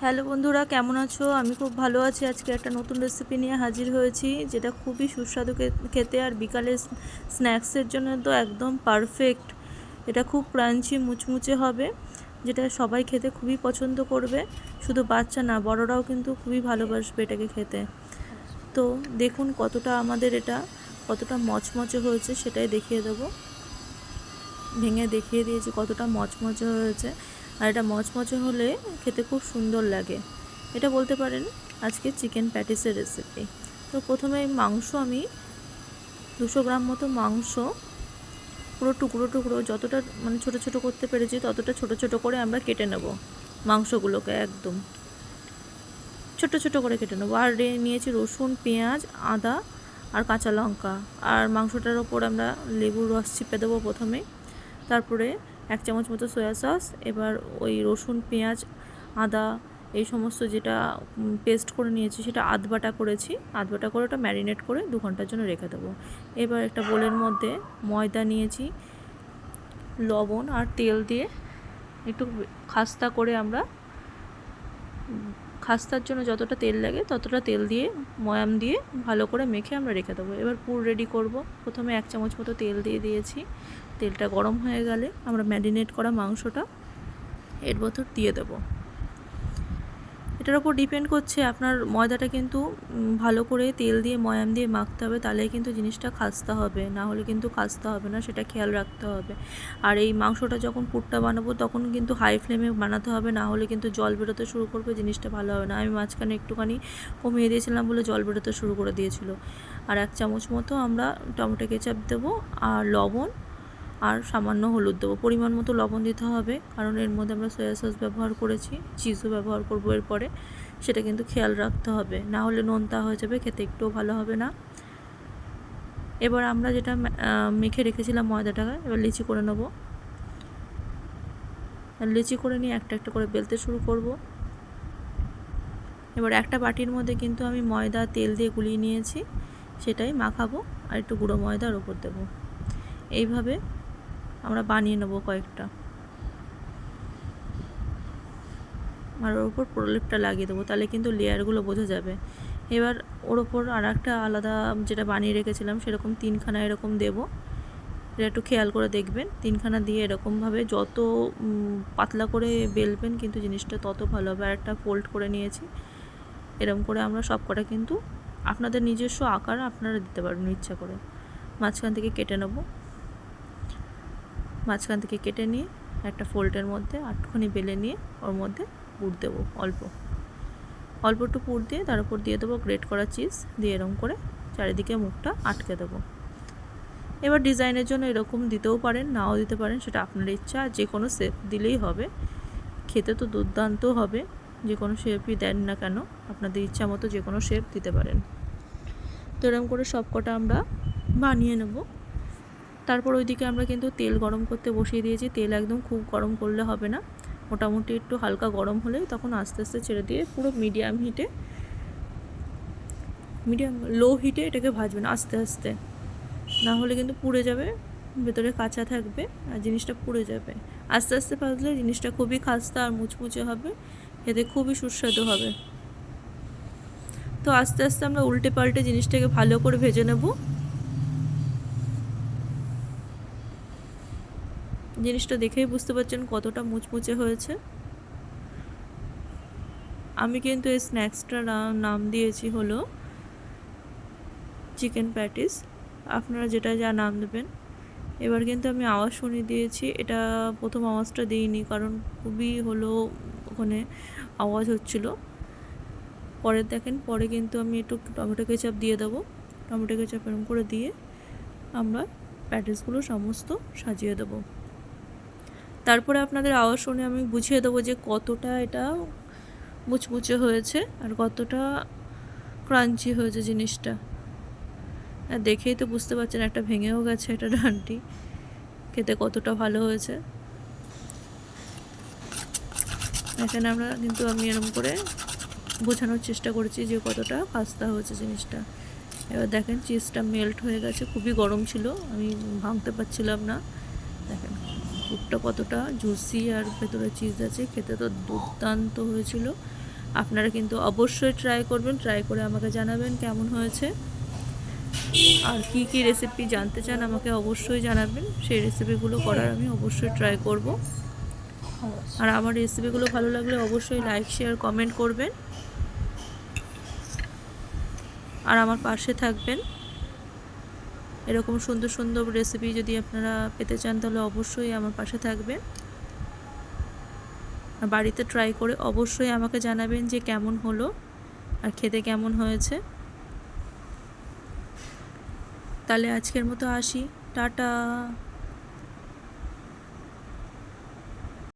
Hello বন্ধুরা, কেমন আছো? আমি খুব ভালো আছি। আজকে একটা নতুন রেসিপি নিয়ে হাজির হয়েছি, যেটা খুবই সুস্বাদু খেতে আর বিকালে স্ন্যাক্সের জন্য তো একদম পারফেক্ট। এটা খুব ক্রাঞ্চি মুচমুচে হবে, যেটা সবাই খেতে খুবই পছন্দ করবে। শুধু বাচ্চা না, বড়রাও কিন্তু খুবই ভালোবাসবে এটাকে খেতে। তো দেখুন এটা কতটা মচমচে হয়েছে, সেটাই দেখিয়ে দেবো। ভেঙে দেখিয়ে দিয়েছি কতটা মচমচে হয়েছে। আর এটা মচমচে হলে খেতে খুব সুন্দর লাগে। এটা বলতে পারেন আজকে চিকেন প্যাটিসের রেসিপি। তো প্রথমে মাংস আমি 200 গ্রাম মতো মাংস পুরো টুকরো টুকরো, যতটা মানে ছোট ছোট করতে পেরেছি ততটা ছোট ছোট করে আমরা কেটে নেব। মাংসগুলোকে একদম ছোট ছোট করে কেটে নেবো। আর নিয়েছি রসুন, পেঁয়াজ, আদা আর কাঁচা লঙ্কা। আর মাংসটার ওপর আমরা লেবুর রস চিপে দেবো প্রথমে। তারপরে 1 চামচ মতো সয়া সস। এবার ওই রসুন, পেঁয়াজ, আদা এই সমস্ত যেটা পেস্ট করে নিয়েছি সেটা আধবাটা করেছি। আধবাটা করে ওটা ম্যারিনেট করে 2 ঘন্টার জন্য রেখে দেবো। এবার একটা বোলের মধ্যে ময়দা নিয়েছি, লবণ আর তেল দিয়ে একটু খাস্তা করে আমরা খাস্তার জন্য যতটা তেল লাগে ততটা তেল দিয়ে ময়াম দিয়ে ভালো করে মেখে আমরা রেখে দেবো। এবার পুর রেডি করব। প্রথমে 1 চামচ মতো তেল দিয়ে দিয়েছি। তেলটা গরম হয়ে গেলে আমরা ম্যারিনেট করা মাংসটা এর ভেতর দিয়ে দেবো। এটার ওপর ডিপেন্ড করছে, আপনার ময়দাটা কিন্তু ভালো করে তেল দিয়ে ময়াম দিয়ে মাখতে হবে, তাহলে কিন্তু জিনিসটা খাস্তা হবে, না হলে কিন্তু খাস্তা হবে না, সেটা খেয়াল রাখতে হবে। আর এই মাংসটা যখন পুরটা বানাবো তখন কিন্তু হাই ফ্লেমে বানাতে হবে, না হলে কিন্তু জল বেরোতে শুরু করবে, জিনিসটা ভালো হবে না। আমি মাঝখানে একটুখানি কমিয়ে দিয়েছিলাম বলে জল বেরোতে শুরু করে দিয়েছিল। আর 1 চামচ মতো আমরা টমেটো কেচাপ দেবো, আর লবণ আর সামান্য হলুদ দেবো। পরিমাণ মতো লবণ দিতে হবে, কারণ এর মধ্যে আমরা সয়া সস ব্যবহার করেছি, চিজও ব্যবহার করবো এরপরে, সেটা কিন্তু খেয়াল রাখতে হবে, না হলে নোনতা হয়ে যাবে, খেতে একটুও ভালো হবে না। এবার আমরা যেটা মেখে রেখেছিলাম ময়দাটাকে, এবার লিচি করে নেব। লিচি করে নিয়ে একটা একটা করে বেলতে শুরু করব। এবার একটা বাটির মধ্যে কিন্তু আমি ময়দা তেল দিয়ে গুলিয়ে নিয়েছি, সেটাই মাখাবো আর একটু গুঁড়ো ময়দার ওপর দেবো। এইভাবে আমরা বানিয়ে নেব কয়েকটা, আর ওর ওপর প্রলেপটা লাগিয়ে দেবো, তাহলে কিন্তু লেয়ারগুলো বোঝা যাবে। এবার ওর ওপর আর একটা আলাদা যেটা বানিয়ে রেখেছিলাম সেরকম 3খানা এরকম দেবো। এটা একটু খেয়াল করে দেখবেন, 3খানা দিয়ে এরকমভাবে যত পাতলা করে বেলবেন কিন্তু জিনিসটা তত ভালো হবে। আর একটা ফোল্ড করে নিয়েছি, এরকম করে আমরা সব কটা কিন্তু আপনাদের নিজস্ব আকার আপনারা দিতে পারবেন ইচ্ছা করে। মাঝখান থেকে কেটে নেব। মাঝখান থেকে কেটে নিয়ে একটা ফোল্ডের মধ্যে আটখানি বেলে নিয়ে ওর মধ্যে পুর দেবো, অল্প অল্প একটু পুর দিয়ে তার উপর দিয়ে দেবো গ্রেট করা চিজ দিয়ে, এরকম করে চারিদিকে মুখটা আটকে দেবো। এবার ডিজাইনের জন্য এরকম দিতেও পারেন, নাও দিতে পারেন, সেটা আপনার ইচ্ছা। যে কোনো শেপ দিলেই হবে, খেতে তো দুর্দান্ত হবে। যে কোনো শেপই দেন না কেন, আপনাদের ইচ্ছা মতো যে কোনো শেপ দিতে পারেন। তো এরকম করে সব কটা আমরা বানিয়ে নেব। তারপর ওইদিকে আমরা কিন্তু তেল গরম করতে বসিয়ে দিয়েছি। তেল একদম খুব গরম করলে হবে না, মোটামুটি একটু হালকা গরম হলে তখন আস্তে আস্তে ছেড়ে দিয়ে পুরো লো হিটে এটাকে ভাজবেন আস্তে আস্তে, না হলে কিন্তু পুড়ে যাবে, ভেতরে কাঁচা থাকবে আর জিনিসটা পুড়ে যাবে। আস্তে আস্তে ভাজলে জিনিসটা খুবই খাস্তা আর মুচমুচে হবে, খেতে খুবই সুস্বাদু হবে। তো আস্তে আস্তে আমরা উল্টে পাল্টে জিনিসটাকে ভালো করে ভেজে নেব। জিনিসটা দেখেই বুঝতে পারছেন কতটা মুচমুচে হয়েছে। আমি কিন্তু এই স্ন্যাক্সটার নাম দিয়েছি হলো চিকেন প্যাটিস, আপনারা যেটা যা নাম দেবেন। এবার কিন্তু আমি আওয়াজ শুনিয়ে দিয়েছি, এটা প্রথম আওয়াজটা দিইনি কারণ খুবই হলো ওখানে আওয়াজ হচ্ছিল। পরে দেখেন, পরে কিন্তু আমি একটু টমেটো কেচাপ দিয়ে দেবো। টমেটো কেচাপ এরকম করে দিয়ে আমরা প্যাটিসগুলো সমস্ত সাজিয়ে দেবো। তারপরে আপনাদের আওয়াজ শুনে আমি বুঝিয়ে দেবো যে কতটা এটা মুচমুচে হয়েছে আর কতটা ক্রাঞ্চি হয়েছে জিনিসটা। আর দেখেই তো বুঝতে পারছেন, একটা ভেঙেও গেছে এটা ডানটি, খেতে কতটা ভালো হয়েছে। এখানে আমি এরকম করে বোঝানোর চেষ্টা করেছি যে কতটা খাস্তা হয়েছে জিনিসটা। এবার দেখেন চিজটা মেল্ট হয়ে গেছে, খুবই গরম ছিল, আমি ভাঙতে পারছিলাম না। দেখেন পুরটা কতটা জুসি আর ভেতরে চিজ আছে, খেতে তো দুর্দান্ত হয়েছিল। আপনারা কিন্তু অবশ্যই ট্রাই করবেন, ট্রাই করে আমাকে জানাবেন কেমন হয়েছে। আর কি কি রেসিপি জানতে চান আমাকে অবশ্যই জানাবেন, সেই রেসিপিগুলো করার আমি অবশ্যই ট্রাই করব। আর আমার রেসিপিগুলো ভালো লাগলে অবশ্যই লাইক শেয়ার কমেন্ট করবেন আর আমার পাশে থাকবেন। এরকম সুন্দর সুন্দর রেসিপি যদি আপনারা পেতে চান তাহলে অবশ্যই আমার পাশে থাকবেন। আর বাড়িতে ট্রাই করে অবশ্যই আমাকে জানাবেন যে কেমন হলো আর খেতে কেমন হয়েছে। তাহলে আজকের মতো আসি, টাটা।